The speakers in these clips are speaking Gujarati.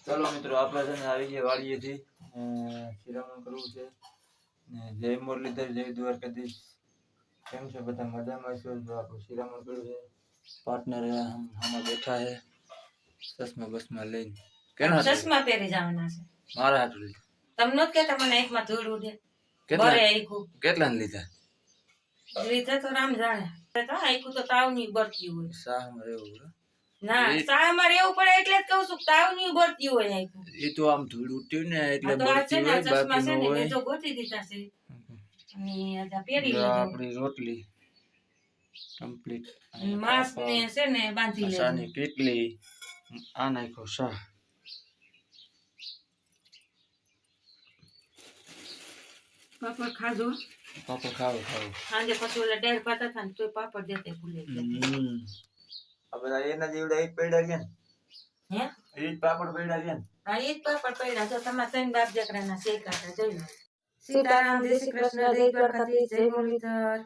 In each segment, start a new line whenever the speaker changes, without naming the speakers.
चलो मित्रों આપણે છે ને આવી ગયા વાડીએથી શિરામણ કરવું છે ને જય મુરલીધર જય દ્વારકાધીશ કેમ છે બધા મજામાં છો જો આપણું શિરામણ કર્યું છે પાર્ટનર હમ બેઠા હે ચશ્મા બસમાં લઈને કેના
ચશ્મા પહેરી જવાના છે
મારા હાથ લીધા
તમને કે તમને એકમાં ધૂળ ઉડે બરે આઈકુ
કેટલા લીધા
લીધા તો રામ જાણે તો આઈકુ તો તાવની બરતી હોય
સાહમાં રહેવું
ના સાહમાં રહેવું પડે એટલે જ કહું છું તાવની બરતી હોય આઈકુ
એ તો આમ ધૂળ ઉડ્યું ને એટલે
તો આ છે
બરતી
ને
હોય
ચશ્મા
બાકી
છે
ન
ને
હોય
મેં તો ગોતી દીધા છે અને આ પહેરી
જો
લેજો
આપણી રોટલી કમ્પ્લીટ
માસ ને છે ને બાંધી લેજો
સાની કેટલી આ નાખો સા
પાપડ ખાજો
પાપડ ખાવો
સાંજે પછી ઓલા ડેર પાતા હતા ને તોય પાપડ દેતે ભૂલે
આ બધા એના જેવડા એક પેડા છે ને
હે
એ પાપડ પેડા છે ને
હા એ જ પાપડ પડ્યા જો તમારા ત્રણ બાપ દીકરાના શેકાતા જોઈ લો સીતારામ જય શ્રી કૃષ્ણ જય દ્વારકાધીશ જય મુરલીધર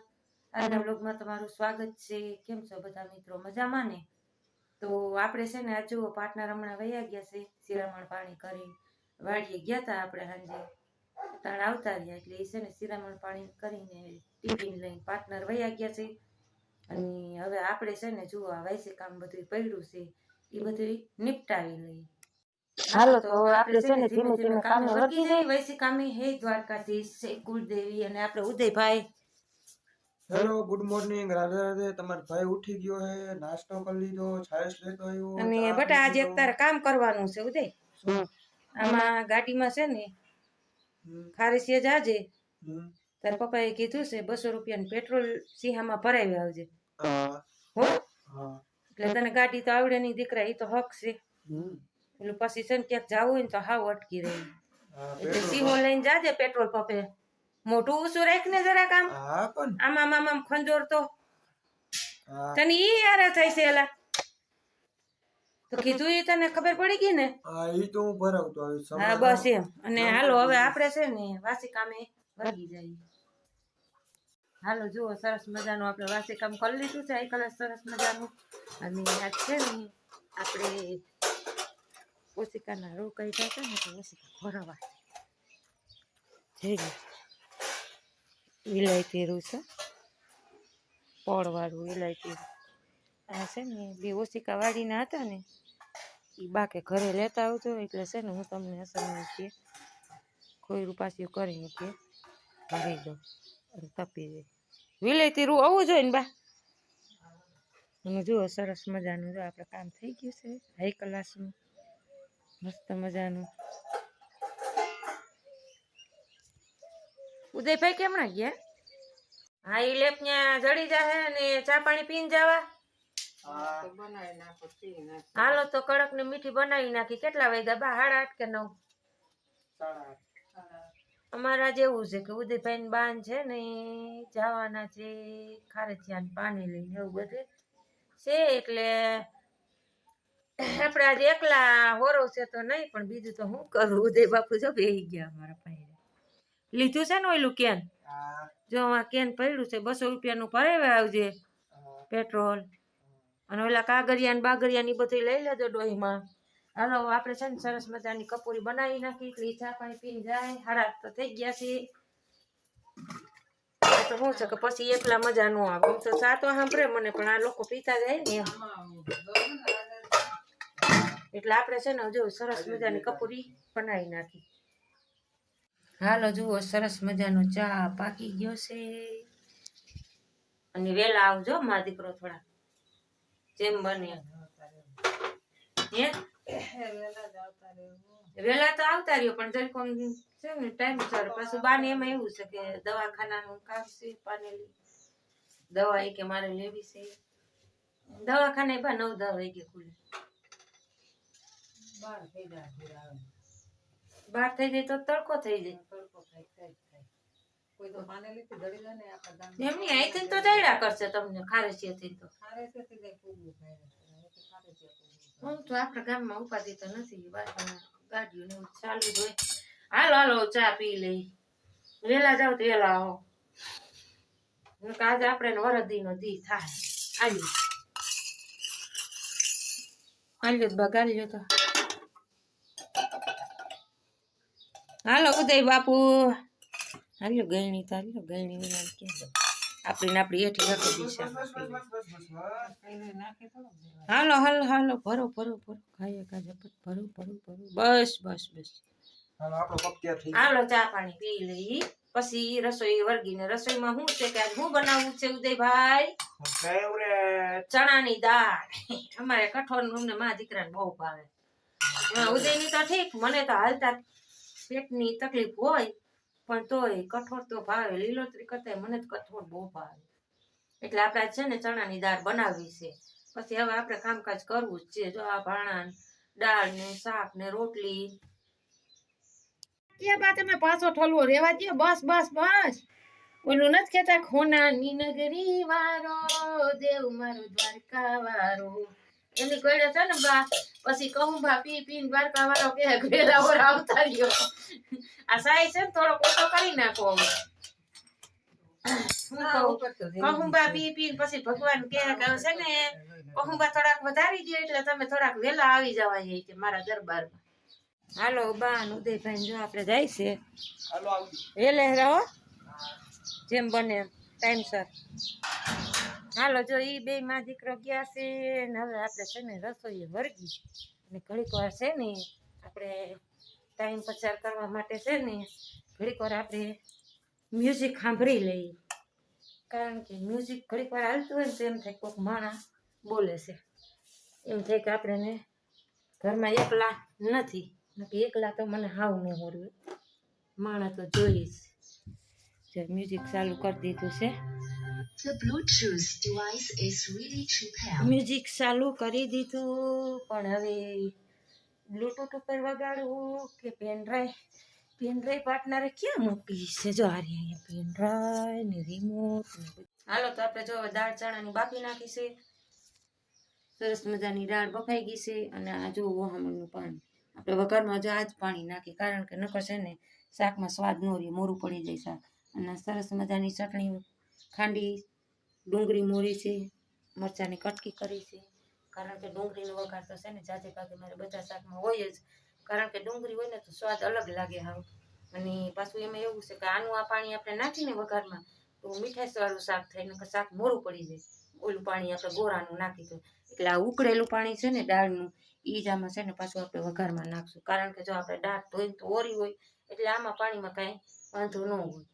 આજના બ્લોગમાં તમારું સ્વાગત છે કેમ છો બધા મિત્રો મજામાં ને તો આપણે છે ને આ જુઓ પાર્ટનર હમણાં વયા ગયા છે શિરામણ પાણી કરી વાડીએ ગયા હતા આપણે સાંજે તાણ આવતા રહ્યા એટલે એ છે ને શિરામણ પાણી કરીને ટિફિન લઈને પાર્ટનર વયા ગયા છે અને હવે આપણે છે ને જુઓ આ વાયસી કામ બધું પડ્યું છે એ બધું નિપટાવી લઈએ હાલો તો આપણે છે ને ધીમે ધીમે કામે વળગી જાય વૈસી કામે હે દ્વારકાધીશ છે કુળદેવી અને આપણે Udaybhai
hello good morning Radhe Radhe તમારો ભાઈ ઉઠી ગયો હે નાસ્તો કરી લીધો છાશ લેતો આવ્યો
અને બટા આજે એક તારે કામ કરવાનું છે ઉદય આમાં ગાડીમાં છે ને ખારેસીએ જાજે તાર પપ્પાએ કીધું છે 200 રૂપિયાનું પેટ્રોલ સિંહામાં ભરાવી આવજે હો એટલે તને ગાડી તો આવડે નહીં દીકરા એ તો હક છે એટલે પછી છે ને ક્યાંક જવું હોય ને તો હાવ અટકી રહી એટલે સિંહો લઈને જાજે પેટ્રોલ પંપે મોટું ઊંચું રાખ ને જરા કામ આમાં આમ ખંજોર તો તને ઈ યાર થઈ છે એલા તો કીધું એ તને ખબર પડી ગઈ ને
હા ઈ તો હું ભરાવતો આવીશ
હા બસ એમ અને હાલો હવે આપણે છે ને વાસી કામે વળગી જઈએ હાલો જુઓ સરસ મજાનું આપણે વાસી કામ કરી લીધું છે આ કલર સરસ મજાનું અને આજ છે ને આપણે ઓશિકાના રૂ કહી હતા ને તો ઓશિકા ભરવા જઈ વિલાયતી રૂ છે પડવાળું વિલાયતી આ છે ને બે ઓશિકા વાળીના હતા ને એ બાકે ઘરે લેતા આવજો એટલે છે ને હું તમને અસર કે ખોયરું પાછું કરીને કે ભરી દઉં અને તપી જાય વિલાયતી રૂ આવવું જોઈએ ને બા અને જુઓ સરસ મજાનું જો આપણે કામ થઈ ગયું છે હાઈ ક્લાસનું મસ્ત મજાનું ઉદયભાઈ કેમણા ગયા હા એ લેપ ત્યાં જડી જાહે અને ચા પાણી પીને જવા હાલો તો કડક ને મીઠી બનાવી નાખી કેટલા વાગ્યા 8:30 કે 9 અમારા જેવું છે કે ઉદયભાઈ ની બાન છે ને જવાના છે ખારેચિયા પાણી લઈને એવું બધું છે એટલે આપણે આજે એકલા હોરો છે તો નહીં પણ બીજું તો હું કરું ઉદય બાપુ જો બેહી ગયા અમારા પાસે લીધું છે ને ઓલું કેન જો આ કેન પડ્યું છે 200 રૂપિયાનું ભરાવે આવજે પેટ્રોલ અને ઓલા કાગરિયા ને બાગરિયા ની બધી લઈ લેજો ડોહીમાં હાલો આપણે છે ને સરસ મજાની કપૂરી બનાવી નાખી એટલે ચા પાણી પીને જાય હારા તો થઈ ગયા છે તો શું છે કે પછી એકલા મજા ન આવે તો ચા તો સાંભળે મને પણ આ લોકો પીતા જાય ને એમ એટલે આપણે છે ને જો સરસ મજાની કપૂરી બનાવી નાખી હાલો જુઓ સરસ મજાનો ચા પાકી ગયો છે અને વેલા આવજો મારા દીકરો થોડા જેમ બને વેલા તો આવતા રહ્યો પણ જરીક છે ને ટાઈમ સર પાછું બાને એમાં એવું છે કે દવાખાનાનું કામ છે પાનેલી દવા એ કે મારે લેવી છે દવાખાને 9-10 વાગે ખુલે 12 થઈ જાય તો તડકો થઈ જાય એમની અહીંથી તો દયડા કરશે તમને ખારેચિયાથી તો હું તો આપણા ગામમાં ઉપાધિ તો નથી ગાડીઓ ને ચાલુ જ હોય હાલો હાલો ચા પી લઈ વેલા જાવ તો વેલા આવો આજે આપણે વરદીનો દી થાય આલ્યો બગાડ્યો તો હાલો ઉદય બાપુ, હાલો ગયણી તો હાલો ગયણી વિના ક્યાં આપણી હેઠી રાખી દીશા. હાલો હાલો હાલો ભરો ભરો ભરો ખાઈએ કાજે ભરો ભરો ભરો બસ બસ બસ.
હાલો આપણો કપ તૈયાર થઈ ગયો.
હાલો ચા પાણી પી લઈ પછી રસોઈ વર્ગીને રસોઈમાં શું છે કે આજ શું બનાવવું છે ઉદયભાઈ?
ફેવરેટ
ચણાની દાળ. અમારે કઠોળ અમને મા દીકરાને બહુ ભાવે. ઉદયની તો ઠીક, મને તો હાલતા પેટની તકલીફ હોય પણ તોય કઠોળ તો ભાવે. લીલોતરી કરતા મને તો કઠોળ બહુ ભાવે. એટલે આપણે છે ને ચણાની દાળ બનાવવી છે. પછી હવે આપણે કામકાજ કરવું જ છે. જો આ ભાણા દાળ ને શાક ને રોટલી. કે બા તમે પાછો ઠલવો રેવા દો. બસ બસ બસ. ઓલું નથી કેતા ખોનાની નગરી વારો દેવ મારો દ્વારકા વારો. એની કોઈડે છે ને બા પછી કહું બા પી પીને દ્વારકા વાળો કે ઘેરા ઓર આવતા રહ્યો. આ સાઈ છે ને થોડો ઓછો કરી નાખો હવે. કહુંબા પી પી પછી ભગવાન કે છે ને કહુંબા થોડાક વધારી દો એટલે તમે થોડાક વેલા આવી જવાય કે મારા દરબારમાં. હાલો બા ઉદયભાઈ જો આપણે જાય છે
હાલો આવજો.
વેલે રહો જેમ બને એમ ટાઈમસર. હાલો જો ઈ બે માં દીકરો ગયા છે ને હવે આપણે છે ને રસોઈ વર્ગી અને ઘડીક વાર છે ને આપણે ટાઈમ પસાર કરવા માટે છે ને ઘડીક વાર આપણે મ્યુઝિક સાંભળી લઈએ. કારણ કે મ્યુઝિક ઘડીક વાર હાલતું હોય ને તો એમ થાય કોઈક માણસ બોલે છે. એમ થાય કે આપણે ઘરમાં એકલા નથી. એકલા તો મને હાવ ન હોડવે, માણસ તો જોઈ જ. મ્યુઝિક ચાલુ કરી દીધું છે. મ્યુઝિક ચાલુ કરી દીધું પણ હવે બ્લુટૂથ ઉપર વગાડવું કે પેનડ્રાઈવ પાર્ટનરે ક્યાં મૂકી છે? જો આ રહ્યા પેનડ્રાઈવ ને રિમોટ ને. હાલો તો આપણે જો દાળ ચણાની બાફી નાખી છે. સરસ મજાની દાળ બફાઈ ગઈ છે અને આ જો ઓહામણનું પાણી આપણે વઘારમાં જો આ જ પાણી નાખી કારણ કે નકર છે ને શાકમાં સ્વાદ ન રહે, મોરું પડી જાય શાક. અને સરસ મજાની ચટણી ખાંડી, ડુંગળી મોરી છે, મરચાંની કટકી કરી છે. કારણ કે ડુંગળીનો વઘાર તો છે ને જાજે ભાગે મારે બધા શાકમાં હોય જ. કારણ કે ડુંગળી હોય ને તો સ્વાદ અલગ લાગે હાવ. અને પાછું એમાં એવું છે કે આનું આ પાણી આપણે નાખીને વઘારમાં તો મીઠાઈવાળું શાક થાય નકર શાક મોરું પડી જાય. ઓલું પાણી આપણે ગોરાનું નાખી દો એટલે આ ઉકળેલું પાણી છે ને દાળનું એ જ આમાં છે ને પાછું આપણે વઘારમાં નાખશું. કારણ કે જો આપણે દાળ ધોઈને તો ઓરી હોય એટલે આમાં પાણીમાં કાંઈ વાંધો ન હોય.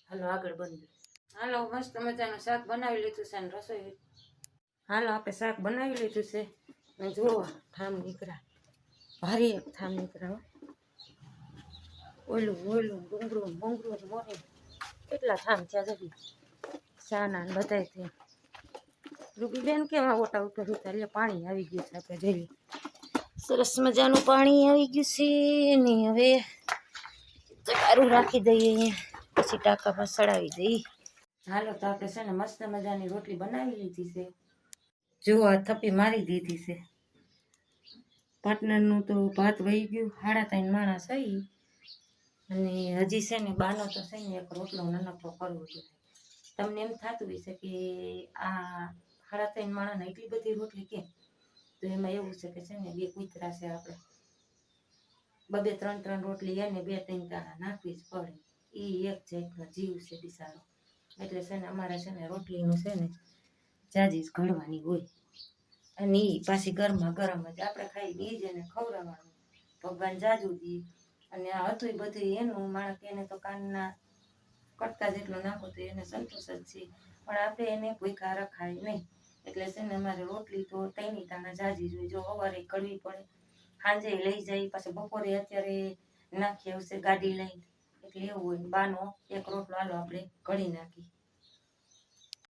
હાલો આગળ બંધ. હાલો મસ્ત મજાનું શાક બનાવી લીધું છે ને રસોઈ. હાલો આપણે શાક બનાવી લીધું છે ને જુઓ થામ નીકળ્યા, ભારે એક થામ નીકળ્યા. ઓલું ડુંગળું મોંગળું મોરે કેટલા થામ થયા જવી શાના ને બધાય થયા. રૂબીબેન કેવા ઓટા ઉપર ઉતારીએ પાણી આવી ગયું છે આપણે જોઈએ. સરસ મજાનું પાણી આવી ગયું છે ને હવે સારું રાખી દઈએ અહીંયા પછી ટાંકા પર ચડાવી દઈએ. હાલો તો આપણે છે ને મસ્ત મજાની રોટલી બનાવી લીધી છે. જો આ થપ્પી મારી દીધી છે. પાર્ટનરનું તો ભાત વહી ગયું 3:30 માણસ થઈ અને હજી છે ને બાનો તો છે ને એક રોટલો નાનકડો કરવો જોઈએ. તમને એમ થતું હશે કે આ 3:30 માણસને એટલી બધી રોટલી કેમ? તો એમાં એવું છે કે છે ને 2 કૂતરા છે આપણે 2-3 રોટલી એને 2-3 દાણા નાખવી જ પડે. એ એક જાતનો જીવ છે બિચારો. એટલે છે ને અમારે છે ને રોટલીનું છે ને જાજી જ ઘડવાની હોય અને એ પાછી ગરમા ગરમ જ આપણે ખાઈ એ જ એને ખવડાવવાનું. ભગવાન જાજુ દી અને આ હતું બધું એનું માણસ એને તો કાનના કટકા જેટલો નાખો તો એને સંતોષ જ છે પણ આપણે એને ભૂખ્યા રખાય નહીં. એટલે છે ને અમારે રોટલી તો 3 દાણા જાજી જોઈએ. જો સવારે કડવી પડે, સાંજે લઈ જાય, પાછી બપોરે અત્યારે નાખી આવશે ગાડી લઈને. એટલે એવું હોય બાનો એક રોટલો હાલો આપણે ઘડી નાખી.